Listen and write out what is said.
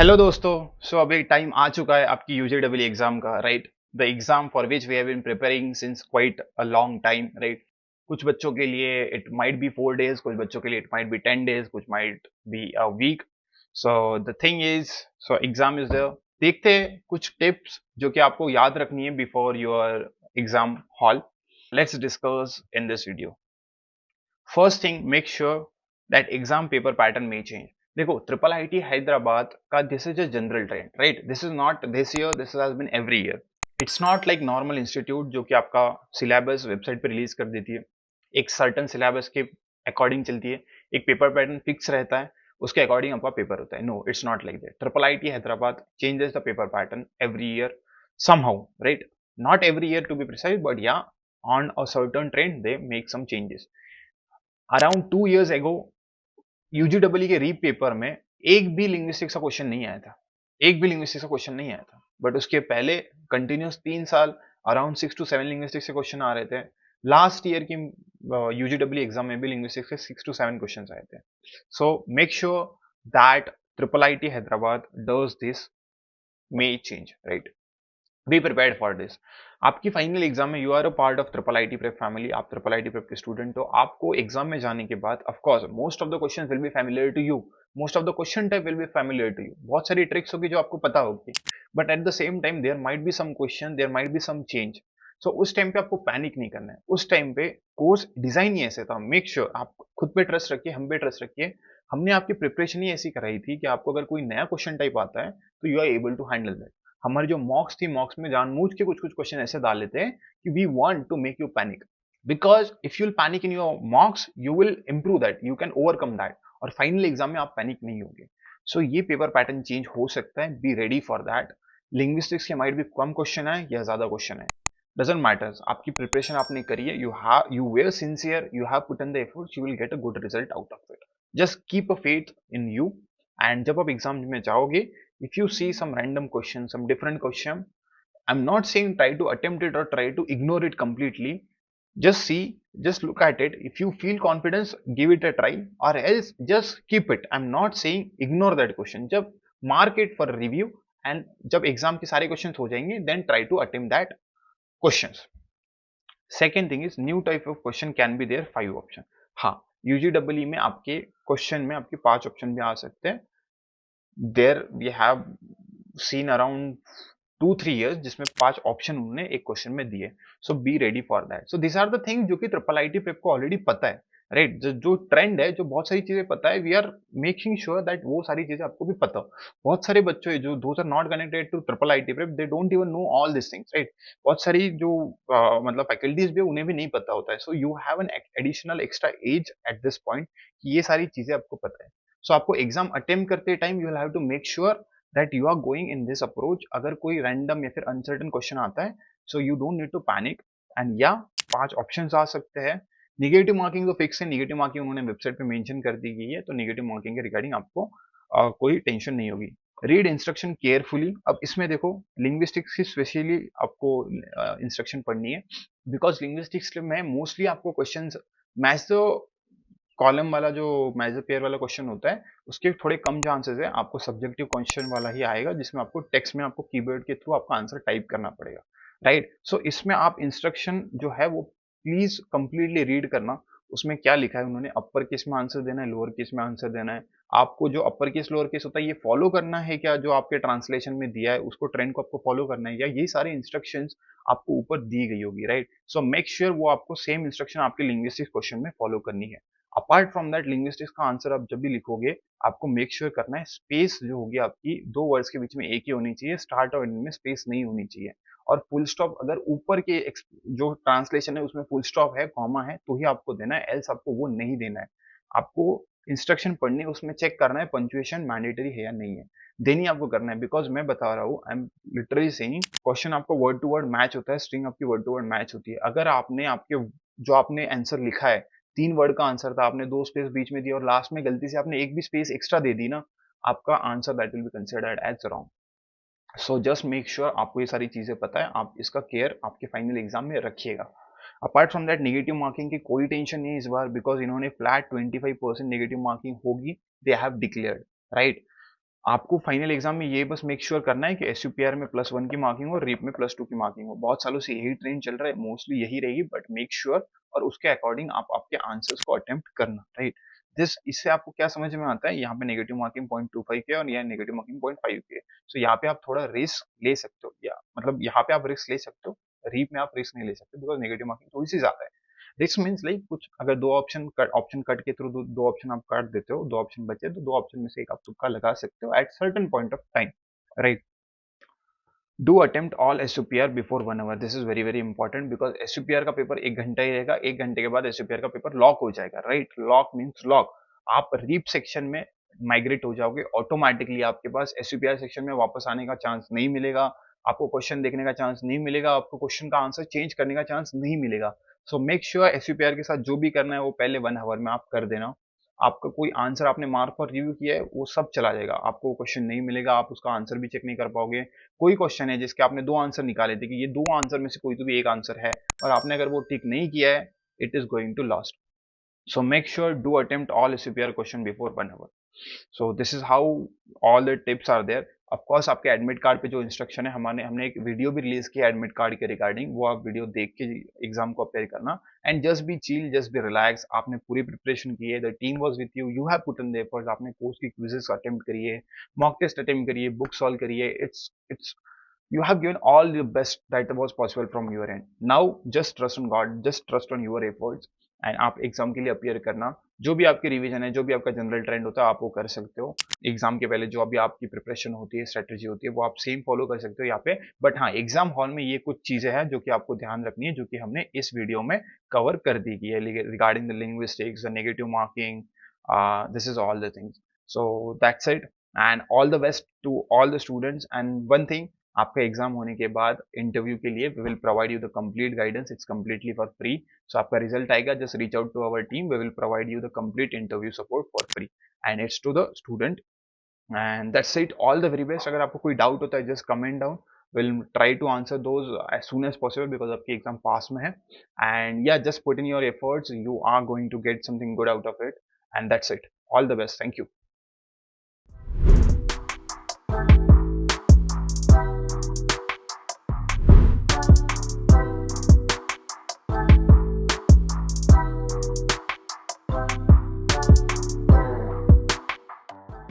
Hello दोस्तों। अभी time आ चुका है आपकी यूजेडब्ल्यू एग्जाम का, right? The exam for which we have been preparing since quite a long time, right? कुछ बच्चों के लिए इट माइट बी 4 days, कुछ बच्चों के लिए इट माइट बी 10 days, कुछ might be a week. So the thing is, exam is there. देखते हैं कुछ टिप्स जो कि आपको याद रखनी है before your exam hall. Let's discuss in this video. First thing, make sure that exam paper pattern में चेंज। देखो, ट्रिपल आईटी हैदराबाद का this is a general trend, right? This is not this year, this has been every year. It's not like normal institute जो कि आपका syllabus website पे release कर देती है, एक सर्टन सिलेबस के अकॉर्डिंग चलती है, एक पेपर पैटर्न फिक्स रहता है, उसके अकॉर्डिंग आपका पेपर होता है। No, it's not like that. Triple IT Hyderabad changes the paper pattern every year somehow, right? Not every year to be precise, but yeah, on a certain trend they make some changes. Around 2 years एगो UGW के री paper में एक भी linguistics का question नहीं आया था। एक भी लिंग्विस्टिक्स का क्वेश्चन नहीं आया था। बट उसके पहले कंटिन्यूस 3 साल अराउंड 6 to 7 लिंग्विस्टिक्स के क्वेश्चन आ रहे थे। लास्ट ईयर की यूजीडब्ल्यू एग्जाम में भी लिंग्विस्टिक्स के 6 to 7 क्वेश्चन आए थे। So make sure that triple IT Hyderabad does this may change, right? Be prepared for this. आपकी फाइनल एग्जाम में you are a part of triple IT prep family, आप triple IT prep के student हो। आपको exam में जाने के बाद of course most of the questions will be familiar to you, most of the question type will be familiar to you. बहुत सारी ट्रिक्स होगी जो आपको पता होगी, but at the same time there might be some question, there might be some change. So उस time पे आपको पैनिक नहीं करना है। उस टाइम पे कोर्स डिजाइन ही ऐसे था। मेक श्योर आप खुद पे ट्रस्ट रखिए, हम पे ट्रस्ट रखिए। हमने आपकी प्रिपरेशन ही ऐसी कराई थी कि आपको अगर कोई नया क्वेश्चन टाइप आता है तो you are able to handle that. हमारी जो मॉक्स थी, मॉक्स में जानबूझ के कुछ कुछ क्वेश्चन ऐसे डाल लेते हैं कि we want to make you panic, because if you will panic in your mocks you will improve that, you can overcome that, और फाइनल एग्जाम में आप पैनिक नहीं होंगे। सो ये पेपर पैटर्न चेंज हो सकता है, B ready for that. Linguistics के माइट भी कम क्वेश्चन है या ज्यादा क्वेश्चन है, डजेंट मैटर्स। आपकी प्रिपरेशन आपने करी है, you were sincere, you have put in the efforts, you will get a good result out of it. Just keep a faith in you. And जब आप एग्जाम में जाओगे, if you see some random question, some different question, I'm not saying try to attempt it or try to ignore it completely. Just see, just look at it. If you feel confidence, give it a try, or else just keep it. I'm not saying ignore that question. जब mark it for review, and जब exam के सारे questions हो जाएंगे, then try to attempt that questions. Second thing is new type of question can be there, 5 option. हाँ, UGW में आपके question में आपके 5 ऑप्शन भी आ सकते हैं। There we have seen around 2-3 years जिसमें 5 ऑप्शन उन्होंने एक क्वेश्चन में दिए। So be ready for that. So this are the thing जो कि ट्रिपल आईटी प्रेप को ऑलरेडी पता है, राइट? जो ट्रेंड है, जो बहुत सारी चीजें पता है, we are making sure that वो सारी चीजें आपको भी पता हो। बहुत सारे बच्चे हैं जो those are not connected to triple IT prep, they don't even know all this things, right? बहुत सारी जो मतलब फैकल्टीज भी है, उन्हें भी नहीं पता होता है। So you have an additional extra edge at this point कि ये सारी चीजें आपको पता है। सो आपको एग्जाम अटेम्प्ट करते time you will have to make sure that you are going in this approach. अगर कोई रैंडम या फिर अनसर्टन क्वेश्चन आता है, so you don't need to panic. And या 5 ऑप्शंस आ सकते हैं। निगेटिव मार्किंग तो फिक्स है, निगेटिव मार्किंग उन्होंने वेबसाइट पे मेंशन कर दी गई है, तो निगेटिव मार्किंग के रिगार्डिंग आपको कोई टेंशन नहीं होगी। Read instruction carefully. अब इसमें देखो, लिंग्विस्टिक्स की स्पेशली आपको इंस्ट्रक्शन पढ़नी है, बिकॉज लिंग्विस्टिक्स में मोस्टली आपको क्वेश्चन मैच द कॉलम वाला, जो मेजर पेयर वाला क्वेश्चन होता है, उसके थोड़े कम चांसेस है। आपको सब्जेक्टिव क्वेश्चन वाला ही आएगा जिसमें आपको टेक्स्ट में आपको कीवर्ड के थ्रू आपका आंसर टाइप करना पड़ेगा, राइट? सो इसमें आप इंस्ट्रक्शन जो है वो प्लीज कंप्लीटली रीड करना। उसमें क्या लिखा है, उन्होंने अपर केस में आंसर देना है, लोअर केस में आंसर देना है। आपको जो अपर केस लोअर केस होता है ये फॉलो करना है क्या, जो आपके ट्रांसलेशन में दिया है उसको ट्रेंड को आपको फॉलो करना है, या ये सारी इंस्ट्रक्शंस आपको ऊपर दी गई होगी, राइट? सो मेक श्योर वो आपको सेम इंस्ट्रक्शन आपके लिंग्विस्टिक्स क्वेश्चन में फॉलो करनी है। अपार्ट फ्रॉम दैट, लिंग्विस्टिक्स का आंसर आप जब भी लिखोगे, आपको मेक श्योर करना है स्पेस जो होगी आपकी 2 वर्ड्स के बीच में एक ही होनी चाहिए, स्टार्ट और एंड में स्पेस नहीं होनी चाहिए। और फुल स्टॉप अगर ऊपर के जो ट्रांसलेशन है उसमें फुल स्टॉप है, कॉमा है, तो ही आपको देना है, एल्स आपको वो नहीं देना है। आपको इंस्ट्रक्शन पढ़नी है, उसमें चेक करना है पंक्चुएशन मैंडेटरी है या नहीं है, देनी आपको करना है। बिकॉज मैं बता रहा हूँ, I am literally saying, question आपको वर्ड टू वर्ड मैच होता है, स्ट्रिंग आपकी वर्ड टू वर्ड मैच होती है। अगर आपने आपके जो आपने आंसर लिखा है, 3 वर्ड का आंसर था, आपने 2 स्पेस बीच में दिया और लास्ट में गलती से आपने एक भी स्पेस एक्स्ट्रा दे दी ना, आपका answer that will be considered as wrong. So just make sure आपको ये सारी चीजें पता है, आप इसका केयर आपके फाइनल एग्जाम में रखिएगा। Apart from that, negative marking की कोई टेंशन नहीं है इस बार, बिकॉज इन्होंने फ्लैट 25% नेगेटिव मार्किंग होगी, दे हैव डिक्लेयर्ड, राइट? आपको फाइनल एग्जाम में ये बस मेक श्योर करना है कि एसयूपीआर में +1 की मार्किंग हो, रीप में +2 की मार्किंग हो। बहुत सालों से यही ट्रेंड चल रहा है, मोस्टली यही रहेगी, बट मेक श्योर और उसके अकॉर्डिंग आप आपके आंसर्स को अटेम्प्ट करना, राइट। दिस इससे आपको क्या समझ में आता है, यहाँ पे नेगेटिव मार्किंग 0.25 के और यहाँ नेगेटिव मार्किंग 0.5 के। सो यहाँ पे आप थोड़ा रिस्क ले सकते हो, या मतलब यहाँ पे आप रिस्क ले सकते हो, रीप में आप रिस्क नहीं ले सकते बिकॉज नेगेटिव मार्किंग थोड़ी सी ज्यादा है। रिस्क मीन्स लाइक कुछ अगर दो ऑप्शन कट के थ्रू दो ऑप्शन आप काट देते हो, दो ऑप्शन बचे तो दो ऑप्शन में से एक आप तुक्का लगा सकते हो at certain point of time, right. Do attempt all SUPR before 1 hour, this is very very important because SUPR का पेपर 1 घंटा ही रहेगा, 1 घंटे के बाद एसयूपीआर का पेपर लॉक हो जाएगा, राइट। लॉक मीन्स लॉक, आप रीप सेक्शन में माइग्रेट हो जाओगे ऑटोमेटिकली, आपके पास एसयूपीआर सेक्शन में वापस आने का चांस नहीं मिलेगा, आपको क्वेश्चन देखने का चांस नहीं मिलेगा, आपको क्वेश्चन का आंसर चेंज करने का चांस नहीं मिलेगा। सो मेक श्योर एसयूपीआर के साथ जो भी करना है वो पहले 1 आवर में आप कर देना। आपका कोई आंसर आपने मार्क पर रिव्यू किया है वो सब चला जाएगा, आपको क्वेश्चन नहीं मिलेगा, आप उसका आंसर भी चेक नहीं कर पाओगे। कोई क्वेश्चन है जिसके आपने दो आंसर निकाले थे कि ये दो आंसर में से कोई तो भी एक आंसर है और आपने अगर वो टिक नहीं किया है, it is going to lost. So make sure do attempt all SCPR question before 1 hour. So this is how all the tips are there. Of course आपके एडमिट कार्ड पे जो इंस्ट्रक्शन है, हमने एक वीडियो भी रिलीज किया admit card के regarding, वो आप वीडियो देख के एग्जाम को अपेयर करना। And just be chill, just be relax, आपने पूरी प्रिपरेशन की है, the team was with you, you have put in the efforts, आपने कोर्स की क्विजेस अटेम्प्ट करिए, मॉक टेस्ट अटेम्प्ट करिए, बुक सॉल्व करिए, it's you have given all the best that was possible from your end. Now just trust on God, just trust on your efforts, and आप exam के लिए appear करना। जो भी आपकी revision है, जो भी आपका जनरल ट्रेंड होता है, आप वो कर सकते हो। एग्जाम के पहले जो अभी आपकी प्रिपरेशन होती है, स्ट्रेटेजी होती है, वो आप सेम फॉलो कर सकते हो यहाँ पे। बट हाँ, एग्जाम हॉल में ये कुछ चीजें हैं जो कि आपको ध्यान रखनी है, जो कि हमने इस वीडियो में कवर कर दी गई है regarding the linguistics, the negative marking, this is all the things. So that's it, and all the best to all the students. And one thing, आपका एग्जाम होने के बाद इंटरव्यू के लिए we will provide you the complete guidance, it's completely for free. So आपका result आएगा, just reach out to our team, we will provide you the complete interview support for free, and it's to the student. And that's it, all the very best. अगर आपको कोई doubt होता है, just comment down, will try to answer those as soon as possible because आपकी exam पास में है। And या just put in your efforts, you are going to get something good out of it, and that's it, all the best, thank you.